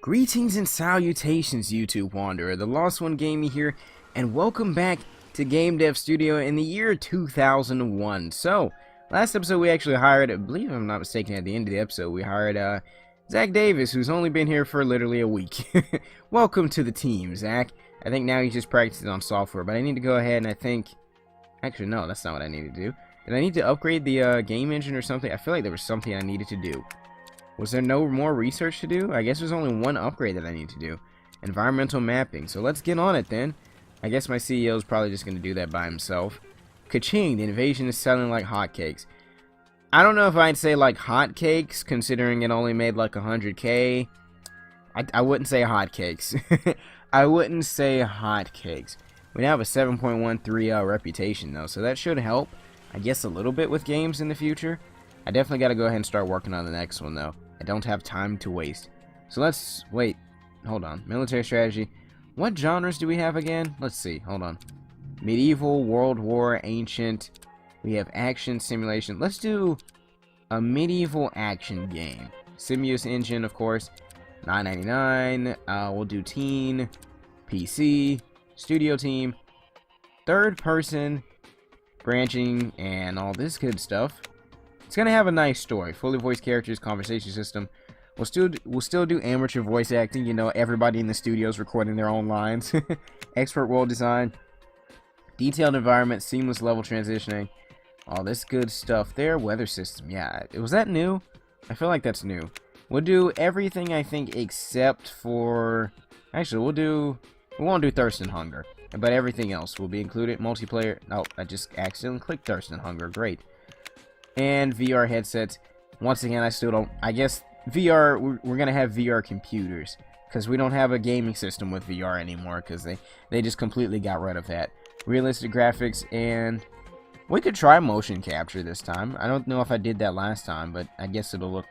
Greetings and salutations, YouTube Wanderer. The Lost One Gaming here, and welcome back to Game Dev Studio in the year 2001. So, last episode we actually hired, I believe I'm not mistaken, at the end of the episode, we hired Zach Davis, who's only been here for literally a week. Welcome to the team, Zach. I think now he's just practicing on software, but I need to go ahead and I think... Actually, no, that's not what I need to do. Did I need to upgrade the game engine or something? I feel like there was something I needed to do. Was there no more research to do? I guess there's only one upgrade that I need to do. Environmental mapping. So let's get on it then. I guess my CEO is probably just going to do that by himself. Ka-ching! The invasion is selling like hotcakes. I don't know if I'd say like hotcakes, considering it only made like 100K. I wouldn't say hotcakes. I wouldn't say hotcakes. We now have a 7.13 reputation though, so that should help, I guess, a little bit with games in the future. I definitely got to go ahead and start working on the next one though. I don't have time to waste. So let's wait. Hold on. Military strategy. What genres do we have again? Let's see. Hold on. Medieval, World War, Ancient. We have action, simulation. Let's do a medieval action game. Simius engine, of course. $9.99. We'll do teen, PC, studio team, third person, branching, and all this good stuff. It's gonna have a nice story. Fully voiced characters, conversation system. We'll still do amateur voice acting. You know, everybody in the studio is recording their own lines. Expert world design, detailed environment, seamless level transitioning, all this good stuff there. Weather system. Yeah, was that new? I feel like that's new. We'll do everything, I think, except for... Actually, we won't do Thirst and Hunger, but everything else will be included. Multiplayer. Oh, I just accidentally clicked Thirst and Hunger. Great. And VR headsets. Once again, I still don't... I guess VR... We're going to have VR computers, because we don't have a gaming system with VR anymore, because they just completely got rid of that. Realistic graphics, and... we could try motion capture this time. I don't know if I did that last time, but I guess it'll look...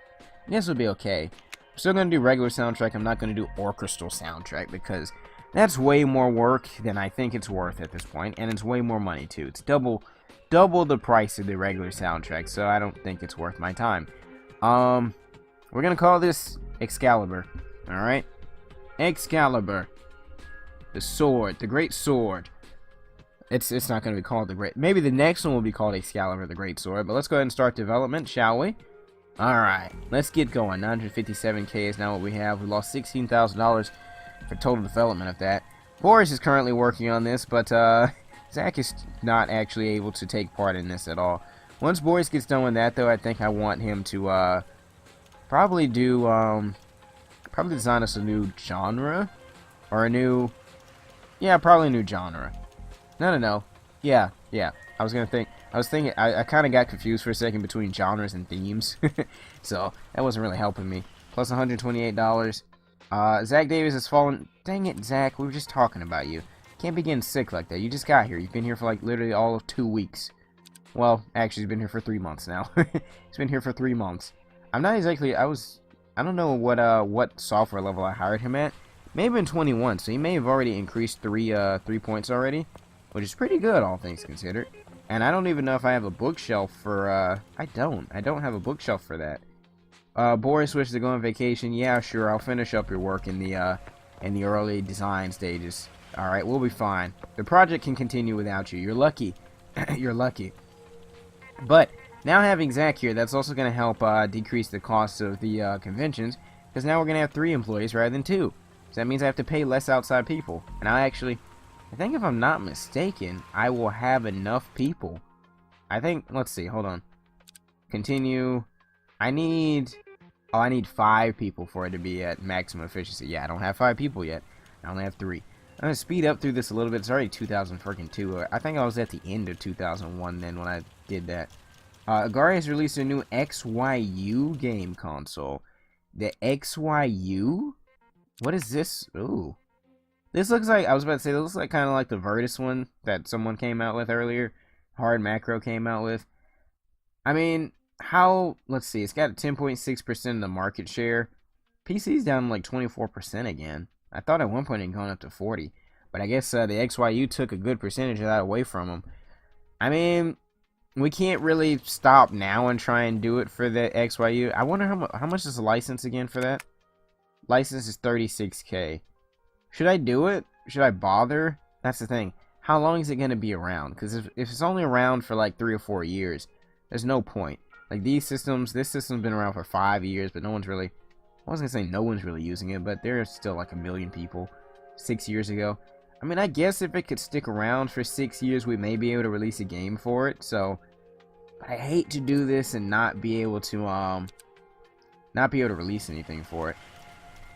I guess it'll be okay. I'm still going to do regular soundtrack. I'm not going to do orchestral soundtrack, because that's way more work than I think it's worth at this point, and it's way more money, too. It's double the price of the regular soundtrack, so I don't think it's worth my time. We're gonna call this Excalibur. Alright? Excalibur. The sword. The great sword. It's not gonna be called the great... Maybe the next one will be called Excalibur, the great sword, but let's go ahead and start development, shall we? Alright, let's get going. 957K is now what we have. We lost $16,000 for total development of that. Boris is currently working on this, but, Zach is not actually able to take part in this at all. Once Boris gets done with that, though, I think I want him to, probably do, probably design us a new genre. Or a new... Yeah, probably a new genre. No. Yeah. I was thinking, I kind of got confused for a second between genres and themes. So, that wasn't really helping me. Plus $128. Zach Davis has fallen... Dang it, Zach, we were just talking about you. Can't be getting sick like that. You just got here. You've been here for like literally all of 2 weeks. Well, actually, he's been here for 3 months now. He's been here for 3 months. I'm not exactly... I don't know what software level I hired him at. Maybe in 21, so he may have already increased 3 points already, which is pretty good, all things considered. And I don't even know if I have a bookshelf for... I don't have a bookshelf for that. Boris wishes to go on vacation. Yeah, sure. I'll finish up your work in the early design stages. Alright, we'll be fine. The project can continue without you. You're lucky. You're lucky. But, now having Zach here, that's also going to help decrease the cost of the conventions, because now we're going to have 3 employees rather than 2. So that means I have to pay less outside people. And I think if I'm not mistaken, I will have enough people. I think, let's see, hold on. Continue. I need 5 people for it to be at maximum efficiency. Yeah, I don't have 5 people yet. I only have 3. I'm going to speed up through this a little bit. It's already 2002. I think I was at the end of 2001 then when I did that. Agari has released a new XYU game console. The XYU? What is this? Ooh. This looks like, I was about to say, this looks like kind of like the Virtus one that someone came out with earlier. Hard Macro came out with. I mean, let's see, it's got 10.6% of the market share. PC's down like 24% again. I thought at one point it had gone up to 40, but I guess the XYU took a good percentage of that away from them. I mean, we can't really stop now and try and do it for the XYU. I wonder how much is the license again for that? license is 36K. Should I do it? Should I bother? That's the thing. How long is it going to be around? Because if it's only around for like 3 or 4 years, there's no point. Like these systems, this system's been around for 5 years, but no one's really, I wasn't going to say no one's really using it, but there's still like 1 million people 6 years ago. I mean, I guess if it could stick around for 6 years, we may be able to release a game for it. So, I hate to do this and not be able to release anything for it.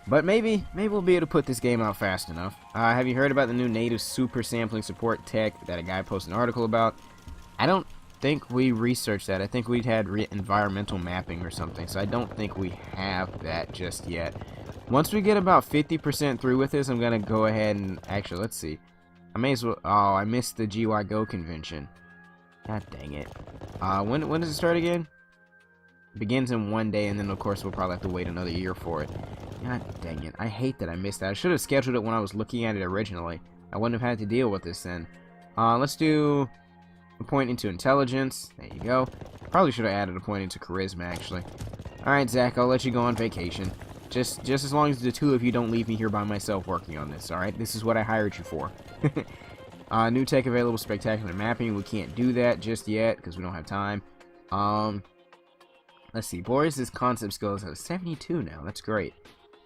But maybe we'll be able to put this game out fast enough. Have you heard about the new native super sampling support tech that a guy posted an article about? I don't think we researched that. I think we'd had environmental mapping or something, so I don't think we have that just yet. Once we get about 50% through with this, I'm gonna go ahead and actually, let's see. I may as well. Oh, I missed the GY Go convention. God dang it. When does it start again? It begins in 1 day, and then of course we'll probably have to wait another year for it. God dang it. I hate that I missed that. I should have scheduled it when I was looking at it originally. I wouldn't have had to deal with this then. Let's do a point into intelligence. There you go. Probably should have added a point into charisma, actually. Alright, Zach, I'll let you go on vacation. Just as long as the two of you don't leave me here by myself working on this, alright? This is what I hired you for. New tech available, spectacular mapping. We can't do that just yet because we don't have time. Let's see. Boris' concept skill is at 72 now. That's great.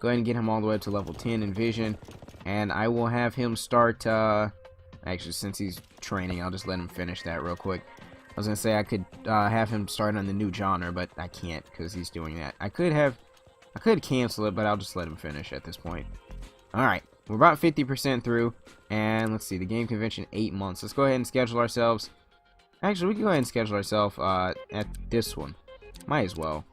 Go ahead and get him all the way up to level 10 in vision. And I will have him start, actually, since he's training, I'll just let him finish that real quick. I was going to say I could have him start on the new genre, but I can't because he's doing that. I could cancel it, but I'll just let him finish at this point. Alright, we're about 50% through, and let's see, the game convention, 8 months. Let's go ahead and schedule ourselves. Actually, we can go ahead and schedule ourselves at this one. Might as well.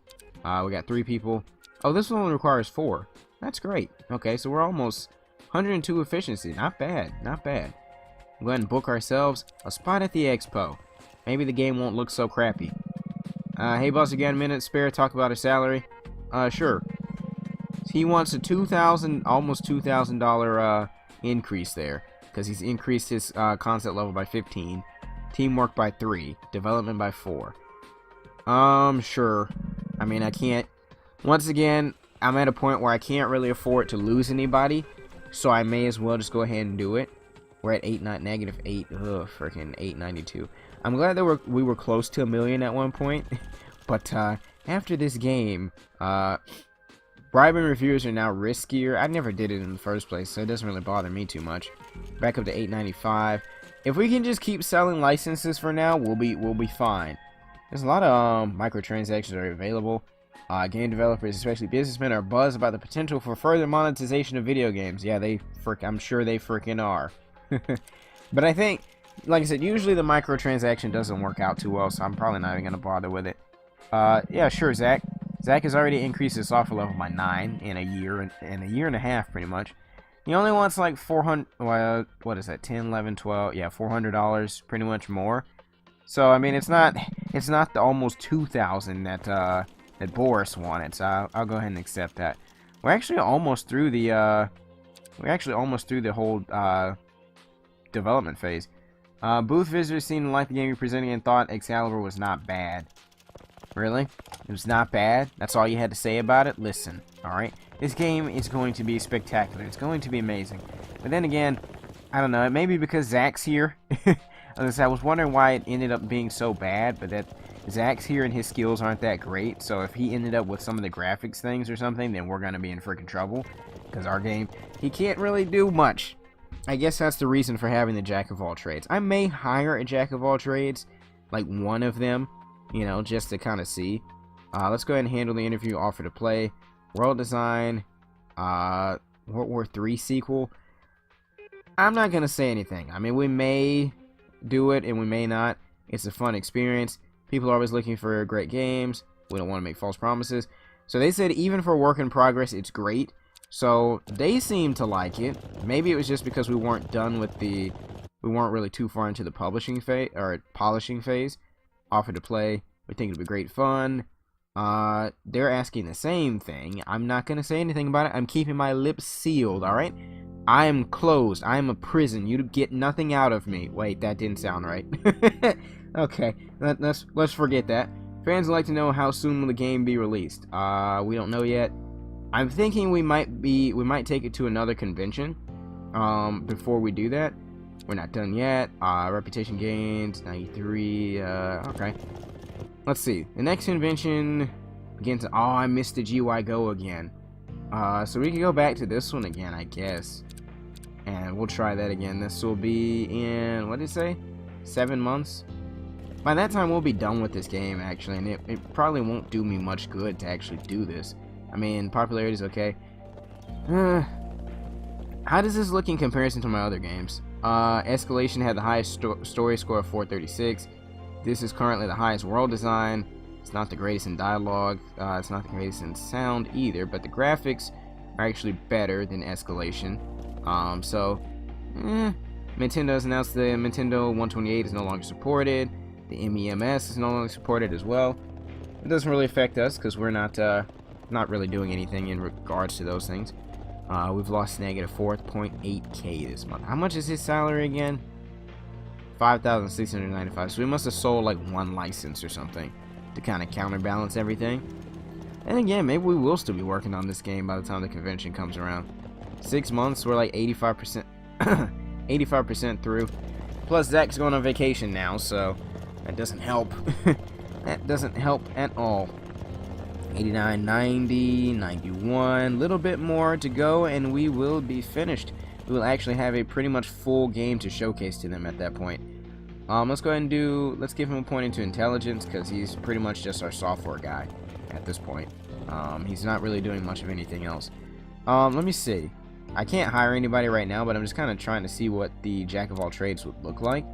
We got 3 people. Oh, this one only requires 4. That's great. Okay, so we're almost 102 efficiency. Not bad, not bad. We'll go ahead and book ourselves a spot at the expo. Maybe the game won't look so crappy. Hey boss, you got a minute spare to talk about his salary? Sure. He wants a almost $2,000 increase there, because he's increased his concept level by 15, teamwork by 3, development by 4. Sure. I mean, I can't. Once again, I'm at a point where I can't really afford to lose anybody, so I may as well just go ahead and do it. We're at negative 8. Ugh, freaking 892. I'm glad that we were close to 1 million at one point, but after this game, bribing reviewers are now riskier. I never did it in the first place, so it doesn't really bother me too much. Back up to 895. If we can just keep selling licenses for now, we'll be fine. There's a lot of microtransactions are available. Game developers, especially businessmen, are buzzed about the potential for further monetization of video games. Yeah, I'm sure they freaking are. But I think, like I said, usually the microtransaction doesn't work out too well, so I'm probably not even going to bother with it. Yeah, sure, Zach. Zach has already increased his software level by 9 in a year and a half, pretty much. He only wants like 400, well, what is that, 10, 11, 12, yeah, $400, pretty much more. So, I mean, it's not the almost 2,000 that Boris wanted, so I'll go ahead and accept that. We're actually almost through the, whole, development phase. Booth visitors seemed to like the game you're presenting and thought Excalibur was not bad. Really? It was not bad? That's all you had to say about it? Listen, alright? This game is going to be spectacular. It's going to be amazing. But then again, I don't know. It may be because Zach's here. I was wondering why it ended up being so bad, but that Zach's here and his skills aren't that great. So if he ended up with some of the graphics things or something, then we're going to be in freaking trouble. Because our game, he can't really do much. I guess that's the reason for having the Jack of all trades. I may hire a Jack of all trades, like one of them, you know, just to kind of see. Let's go ahead and handle the interview, offer to play. World design, World War III sequel. I'm not going to say anything. I mean, we may do it and we may not. It's a fun experience. People are always looking for great games. We don't want to make false promises. So they said even for work in progress, it's great. So they seem to like it. Maybe it was just because we weren't done with we weren't really too far into the publishing phase or polishing phase. Offer to play. We think it'll be great fun. They're asking the same thing. I'm not gonna say anything about it. I'm keeping my lips sealed. All right. I am closed. I am a prison. You get nothing out of me. Wait, that didn't sound right. Okay, let's forget that. Fans would like to know how soon will the game be released. We don't know yet. I'm thinking we might take it to another convention before we do that. We're not done yet. Reputation gains 93. Okay. Let's see. The next convention begins. Oh, I missed the GY Go again. So we can go back to this one again, I guess. And we'll try that again. This will be in, what did it say? 7 months? By that time, we'll be done with this game, actually. And it probably won't do me much good to actually do this. I mean, popularity is okay. How does this look in comparison to my other games? Escalation had the highest story score of 436. This is currently the highest world design. It's not the greatest in dialogue. It's not the greatest in sound either. But the graphics are actually better than Escalation. Nintendo has announced the Nintendo 128 is no longer supported. The MEMS is no longer supported as well. It doesn't really affect us because we're not really doing anything in regards to those things. We've lost negative 4.8k this month. How much is his salary again? 5,695. So we must have sold like one license or something to kind of counterbalance everything. And again, maybe we will still be working on this game by the time the convention comes around. 6 months, we're like 85%, 85% through. Plus, Zach's going on vacation now, so that doesn't help. That doesn't help at all. 89, 90, 91, little bit more to go, and we will be finished. We will actually have a pretty much full game to showcase to them at that point. Let's go ahead and let's give him a point into intelligence, because he's pretty much just our software guy at this point. He's not really doing much of anything else. Let me see. I can't hire anybody right now, but I'm just kind of trying to see what the jack of all trades would look like.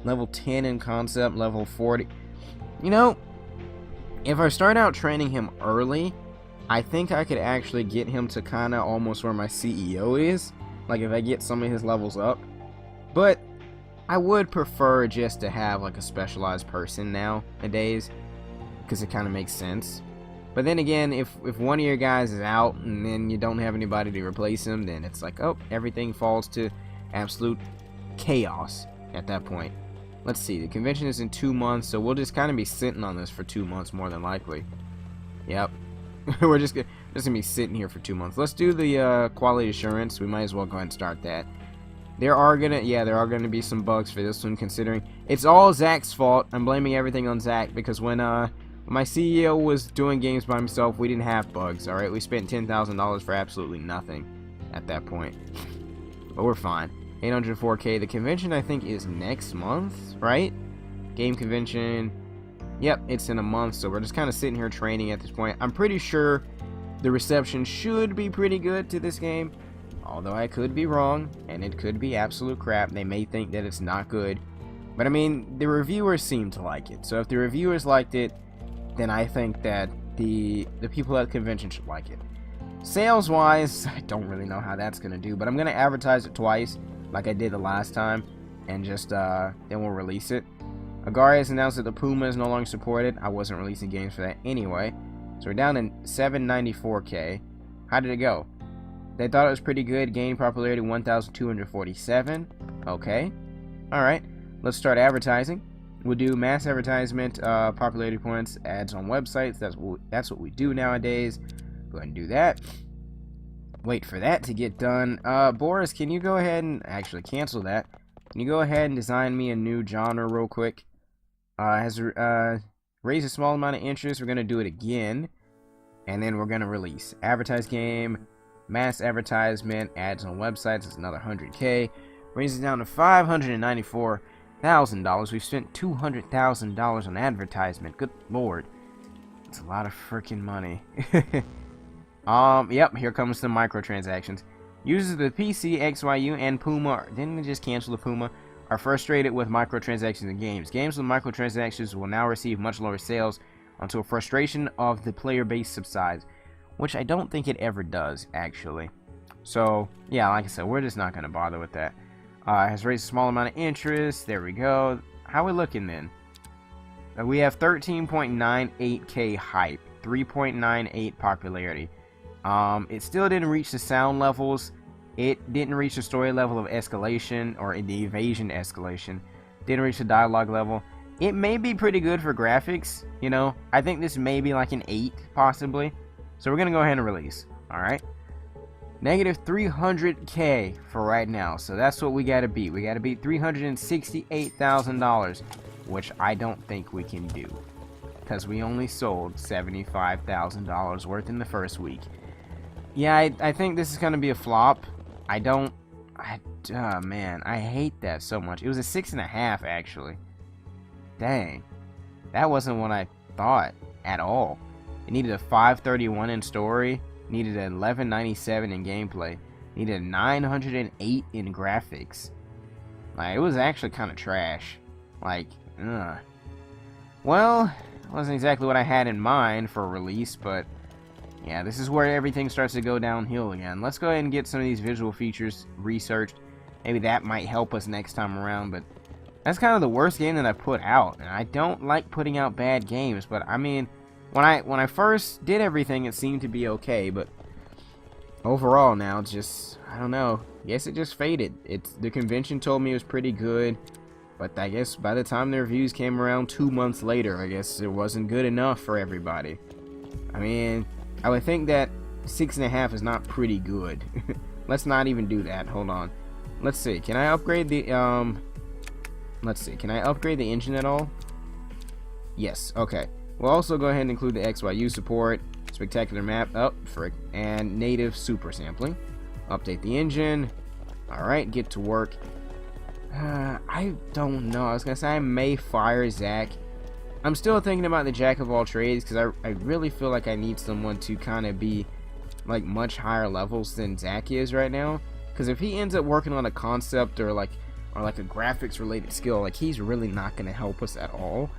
Level 10 in concept, level 40. You know, if I start out training him early, I think I could actually get him to kind of almost where my CEO is. Like if I get some of his levels up. But I would prefer just to have like a specialized person nowadays, because it kind of makes sense. But then again, if one of your guys is out and then you don't have anybody to replace him, then it's like, oh, everything falls to absolute chaos at that point. Let's see, the convention is in 2 months, so we'll just kind of be sitting on this for 2 months more than likely. Yep. We're just gonna be sitting here for 2 months. Let's do the quality assurance. We might as well go ahead and start that. There are gonna be some bugs for this one, considering it's all Zach's fault. I'm blaming everything on Zach, because when my CEO was doing games by himself, we didn't have bugs, alright? We spent $10,000 for absolutely nothing at that point. But we're fine. 804k. The convention, I think, is next month, right? Game convention. Yep, it's in a month, so we're just kind of sitting here training at this point. I'm pretty sure the reception should be pretty good to this game, although I could be wrong, and it could be absolute crap. They may think that it's not good. But, I mean, the reviewers seem to like it. So if the reviewers liked it, then I think that the people at the convention should like it. Sales-wise, I don't really know how that's going to do, but I'm going to advertise it twice, like I did the last time, and just, then we'll release it. Agaria has announced that the Puma is no longer supported. I wasn't releasing games for that anyway. So we're down to 794k. How did it go? They thought it was pretty good. Gained popularity 1,247. Okay. Alright. Let's start advertising. We'll do mass advertisement, popularity points, ads on websites. That's what we do nowadays. Go ahead and do that. Wait for that to get done. Boris, can you go ahead and actually cancel that? Can you go ahead and design me a new genre real quick? Has raised a small amount of interest. We're gonna do it again, and then we're gonna release advertise game, mass advertisement, ads on websites. It's another 100k. Raises it down to $594,000. We've spent $200,000 on advertisement. Good lord, that's a lot of freaking money. Yep. Here comes the microtransactions. Users of the PC, XYU, and Puma, didn't they just cancel the Puma, are frustrated with microtransactions in games. Games with microtransactions will now receive much lower sales until frustration of the player base subsides, which I don't think it ever does, actually. So, yeah, like I said, we're just not going to bother with that. Has raised a small amount of interest. There we go. How are we looking then? We have 13.98k hype, 3.98 popularity. It still didn't reach the sound levels. It didn't reach the story level of escalation, or the evasion escalation. Didn't reach the dialogue level. It may be pretty good for graphics, you know. I think this may be like an 8, possibly. So we're going to go ahead and release. Alright. Negative 300K for right now. So that's what we got to beat. We got to beat $368,000, which I don't think we can do, because we only sold $75,000 worth in the first week. Yeah, I think this is going to be a flop. Man, I hate that so much. It was a 6.5, actually. Dang. That wasn't what I thought at all. It needed a 531 in story, needed an 1197 in gameplay, needed a 908 in graphics. Like, it was actually kind of trash. Like, ugh. Well, it wasn't exactly what I had in mind for a release, but yeah, this is where everything starts to go downhill again. Let's go ahead and get some of these visual features researched. Maybe that might help us next time around, but that's kind of the worst game that I put out. And I don't like putting out bad games, but I mean, when I first did everything, it seemed to be okay, but overall now, it's just, I don't know. I guess it just faded. The convention told me it was pretty good, but I guess by the time the reviews came around 2 months later, I guess it wasn't good enough for everybody. I mean, I would think that 6.5 is not pretty good. Let's not even do that. Hold on. Let's see. Can I upgrade the Let's see. Can I upgrade the engine at all? Yes. Okay. We'll also go ahead and include the XYU support, spectacular map, frick, and native super sampling. Update the engine. Alright, get to work. I don't know. I was gonna say I may fire Zach. I'm still thinking about the jack of all trades, because I really feel like I need someone to kind of be like much higher levels than Zach is right now. Because if he ends up working on a concept or like a graphics related skill, like, he's really not gonna help us at all.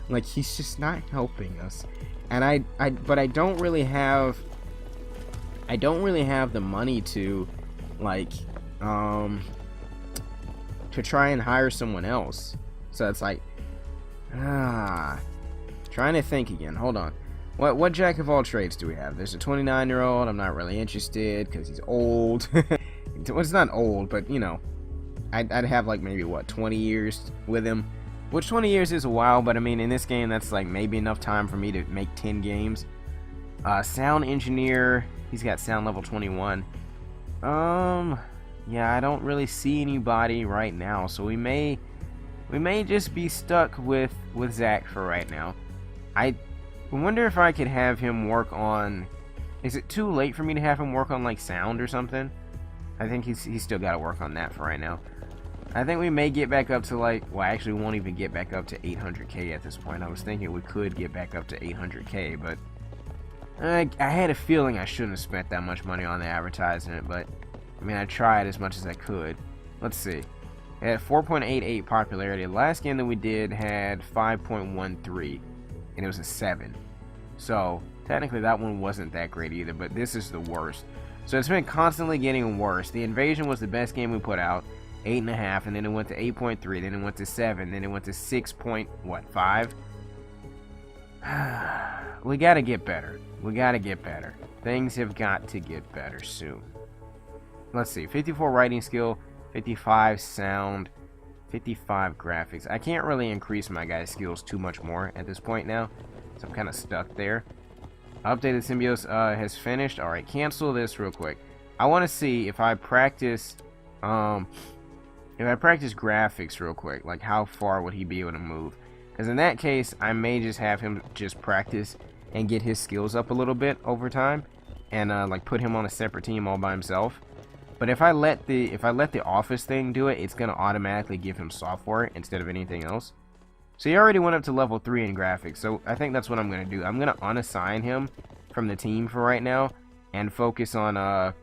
Like, he's just not helping us. And but I don't really have the money to like to try and hire someone else. So it's like, trying to think again. Hold on. What jack of all trades do we have? There's a 29-year-old. I'm not really interested because he's old. Well, it's not old, but you know, I'd have like maybe what, 20 years with him, which 20 years is a while, but I mean, in this game, that's like maybe enough time for me to make 10 games. Sound engineer, he's got sound level 21. Yeah, I don't really see anybody right now, so we may just be stuck with Zach for right now. I wonder if I could have him work on, is it too late for me to have him work on like sound or something? I think he's still got to work on that for right now. I think we may get back up to like, well, actually we won't even get back up to 800K at this point. I was thinking we could get back up to 800K, but I had a feeling I shouldn't have spent that much money on the advertisement, but I mean, I tried as much as I could. Let's see. It had 4.88 popularity. The last game that we did had 5.13, and it was a 7. So technically that one wasn't that great either, but this is the worst. So it's been constantly getting worse. The Invasion was the best game we put out, 8.5, and then it went to 8.3, then it went to 7, then it went to 6.5. We gotta get better. We gotta get better. Things have got to get better soon. Let's see, 54 writing skill, 55 sound, 55 graphics. I can't really increase my guy's skills too much more at this point now, so I'm kind of stuck there. Updated Symbios has finished. Alright, cancel this real quick. I want to see if I practice graphics real quick, like how far would he be able to move? Because in that case, I may just have him just practice and get his skills up a little bit over time, and like put him on a separate team all by himself. But if I let the office thing do it, it's gonna automatically give him software instead of anything else. So he already went up to level 3 in graphics, so I think that's what I'm gonna do. I'm gonna unassign him from the team for right now and focus on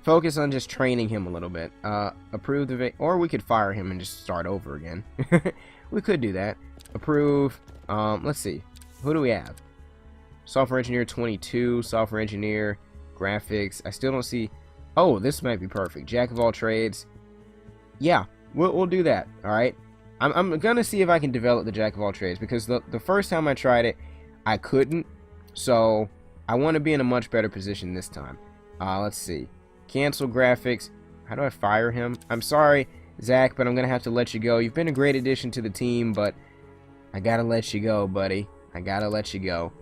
focus on just training him a little bit. Approve the or we could fire him and just start over again. We could do that. Approve. Let's see. Who do we have? Software engineer 22, software engineer, graphics. I still don't see. Oh, this might be perfect. Jack of all trades. Yeah, we'll do that. All right. I'm gonna see if I can develop the jack of all trades, because the first time I tried it, I couldn't. So I want to be in a much better position this time. Let's see. Cancel graphics. How do I fire him? I'm sorry, Zach, but I'm gonna have to let you go. You've been a great addition to the team, but I gotta let you go, buddy. I gotta let you go.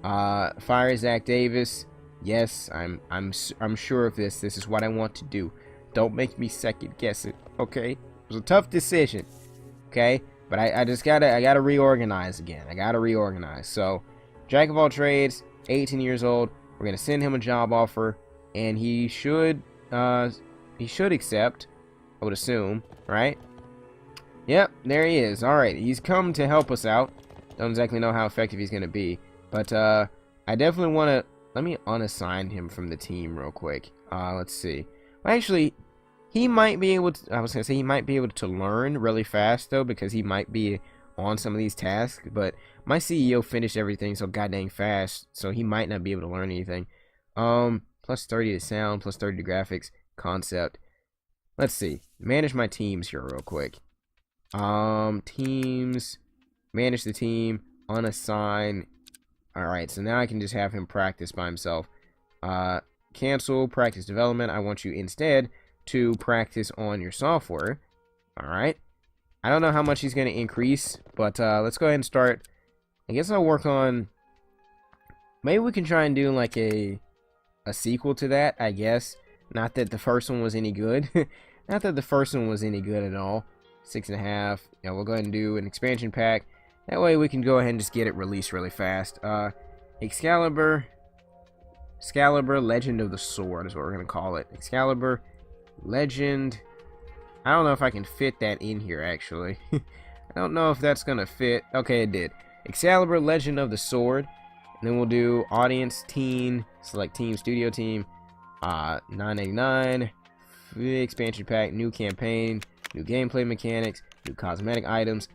Fire Zach Davis. Yes, I'm sure of this. This is what I want to do. Don't make me second guess it. Okay, it was a tough decision. Okay, but I just gotta reorganize again. I gotta reorganize. So, jack of all trades, 18 years old. We're gonna send him a job offer, and he should accept. I would assume, right? Yep, there he is. All right, he's come to help us out. Don't exactly know how effective he's gonna be, but I definitely want to. Let me unassign him from the team real quick. Let's see. Well, actually, he might be able to. I was gonna say he might be able to learn really fast though, because he might be on some of these tasks. But my CEO finished everything so goddamn fast, so he might not be able to learn anything. Plus 30 to sound, plus 30 to graphics, concept. Let's see. Manage my teams here real quick. Teams. Manage the team. Unassign. Alright, so now I can just have him practice by himself. Cancel practice development. I want you instead to practice on your software. Alright. I don't know how much he's going to increase, but let's go ahead and start. I guess I'll work on... Maybe we can try and do like a sequel to that, I guess. Not that the first one was any good. Not that the first one was any good at all. 6.5. Yeah, we'll go ahead and do an expansion pack. That way we can go ahead and just get it released really fast. Excalibur Legend of the Sword is what we're going to call it. Excalibur Legend. I don't know if I can fit that in here, actually. I don't know if that's going to fit. Okay, it did. Excalibur Legend of the Sword. And then we'll do audience, teen, select team, studio team. $9.99. Expansion pack, new campaign, new gameplay mechanics, new cosmetic items.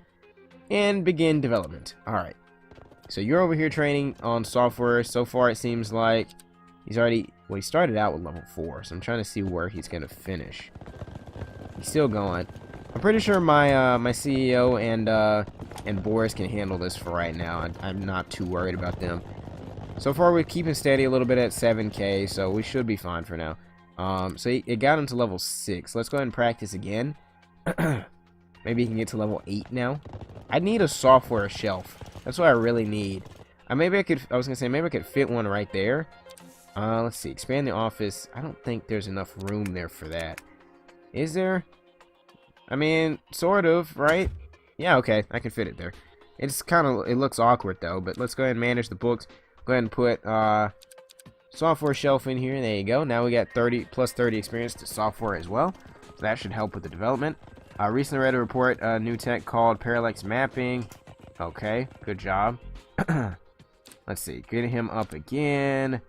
And begin development. Alright. So you're over here training on software. So far it seems like he's already... Well, he started out with level 4. So I'm trying to see where he's going to finish. He's still going. I'm pretty sure my my CEO and Boris can handle this for right now. I'm not too worried about them. So far we're keeping steady a little bit at 7K. So we should be fine for now. So it got him to level 6. Let's go ahead and practice again. Maybe he can get to level 8 now. I need a software shelf. That's what I really need. I was gonna say maybe I could fit one right there. Let's see. Expand the office. I don't think there's enough room there for that. Is there? I mean, sort of, right? Yeah, okay. I can fit it there. It looks awkward though, but let's go ahead and manage the books. Go ahead and put software shelf in here. There you go. Now we got 30 plus 30 experience to software as well. So that should help with the development. Recently read a report, new tech called parallax mapping. Okay, good job. Let's see, get him up again.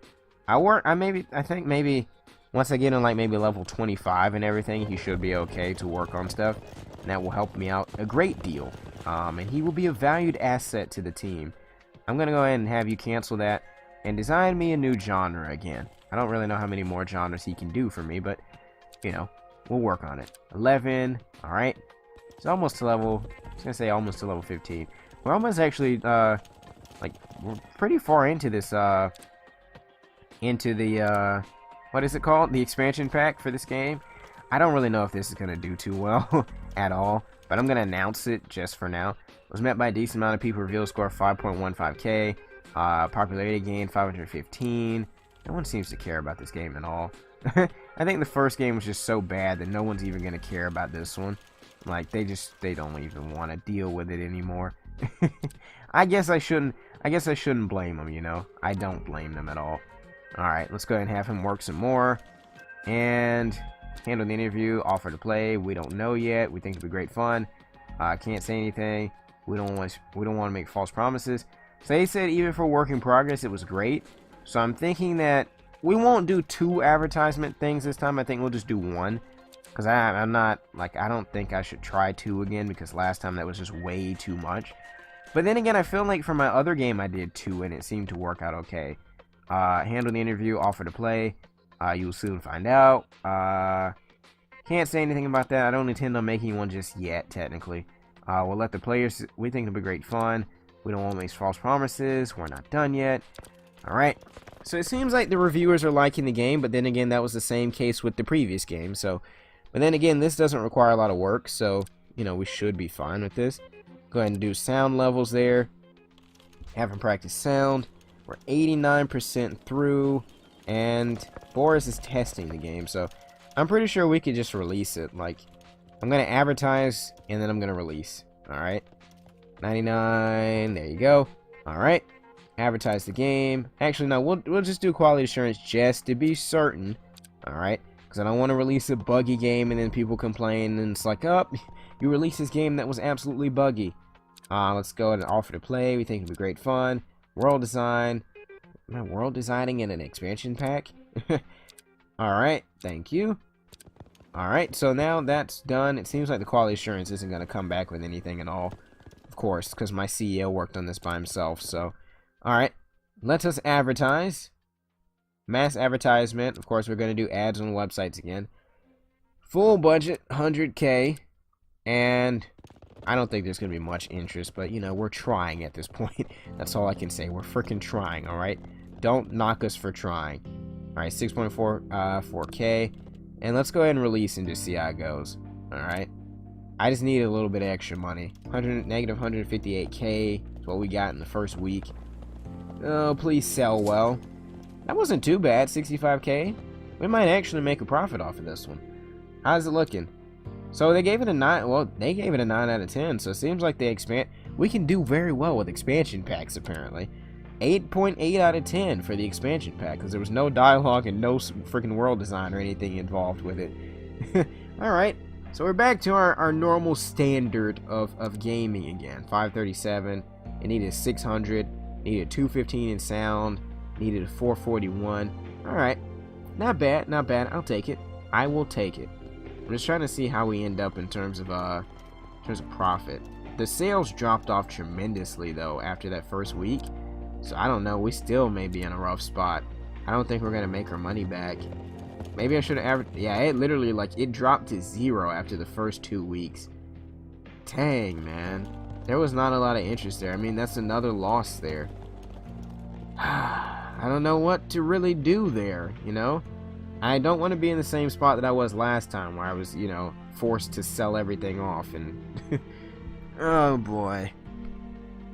I think maybe once I get him like maybe level 25 and everything, he should be okay to work on stuff. And that will help me out a great deal. And he will be a valued asset to the team. I'm gonna go ahead and have you cancel that and design me a new genre again. I don't really know how many more genres he can do for me, but you know. We'll work on it. 11. Alright. It's almost to level... I was going to say almost to level 15. We're almost actually, like, we're pretty far into this, into the, what is it called? The expansion pack for this game. I don't really know if this is going to do too well at all, but I'm going to announce it just for now. It was met by a decent amount of people. Reveal score 5.15k. Popularity gain 515. No one seems to care about this game at all. I think the first game was just so bad that no one's even going to care about this one. Like, they don't even want to deal with it anymore. I guess I shouldn't blame them, you know. I don't blame them at all. Alright, let's go ahead and have him work some more. And handle the interview, offer to play. We don't know yet. We think it'll be great fun. Can't say anything. We don't want to make false promises. So they said even for work in progress, it was great. So I'm thinking that we won't do 2 advertisement things this time. I think we'll just do 1. Because I'm not, like, I don't think I should try 2 again. Because last time that was just way too much. But then again, I feel like for my other game I did 2 and it seemed to work out okay. Handle the interview, offer to play. You will soon find out. Can't say anything about that. I don't intend on making one just yet, technically. We'll let the players, we think it'll be great fun. We don't want to make false promises. We're not done yet. Alright. So it seems like the reviewers are liking the game, but then again, that was the same case with the previous game. So, but then again, this doesn't require a lot of work, so, you know, we should be fine with this. Go ahead and do sound levels there. Have him practice sound. We're 89% through, and Boris is testing the game, so I'm pretty sure we could just release it. Like, I'm going to advertise, and then I'm going to release. Alright. 99, there you go. Alright. Advertise the game. Actually, no, we'll just do quality assurance just to be certain. Alright. Because I don't want to release a buggy game and then people complain and it's like, oh, you released this game that was absolutely buggy. Let's go ahead and offer to play. We think it'll be great fun. World design. Am I world designing in an expansion pack? Alright, thank you. Alright, so now that's done. It seems like the quality assurance isn't going to come back with anything at all. Of course, because my CEO worked on this by himself, so. Alright, let us advertise. Mass advertisement. Of course, we're going to do ads on websites again. Full budget, 100K. And I don't think there's going to be much interest, but, you know, we're trying at this point. That's all I can say. We're freaking trying, alright? Don't knock us for trying. Alright, 6.4K. And let's go ahead and release and just see how it goes. Alright? I just need a little bit of extra money. Negative 158K is what we got in the first week. Oh, please sell well. That wasn't too bad, 65K. We might actually make a profit off of this one. How's it looking? So they gave it a 9. Well, they gave it a 9 out of 10. So it seems like they expand. We can do very well with expansion packs, apparently. 8.8 out of 10 for the expansion pack, because there was no dialogue and no freaking world design or anything involved with it. Alright, so we're back to our normal standard of gaming again. 537, it needed 600, needed 215 in sound, needed a 441. Alright, not bad, not bad. I'll take it. I will take it. I'm just trying to see how we end up in terms of profit. The sales dropped off tremendously, though, after that first week. So I don't know, we still may be in a rough spot. I don't think we're gonna make our money back. Maybe I should have averaged. Yeah, it literally, like, it dropped to 0 after the first 2 weeks. Dang, man. There was not a lot of interest there. I mean, that's another loss there. I don't know what to really do there, you know? I don't want to be in the same spot that I was last time, where I was, you know, forced to sell everything off, and oh boy.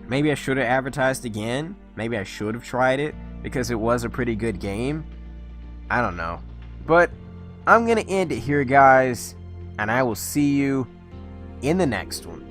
Maybe I should have advertised again. Maybe I should have tried it, because it was a pretty good game. I don't know. But I'm going to end it here, guys, and I will see you in the next one.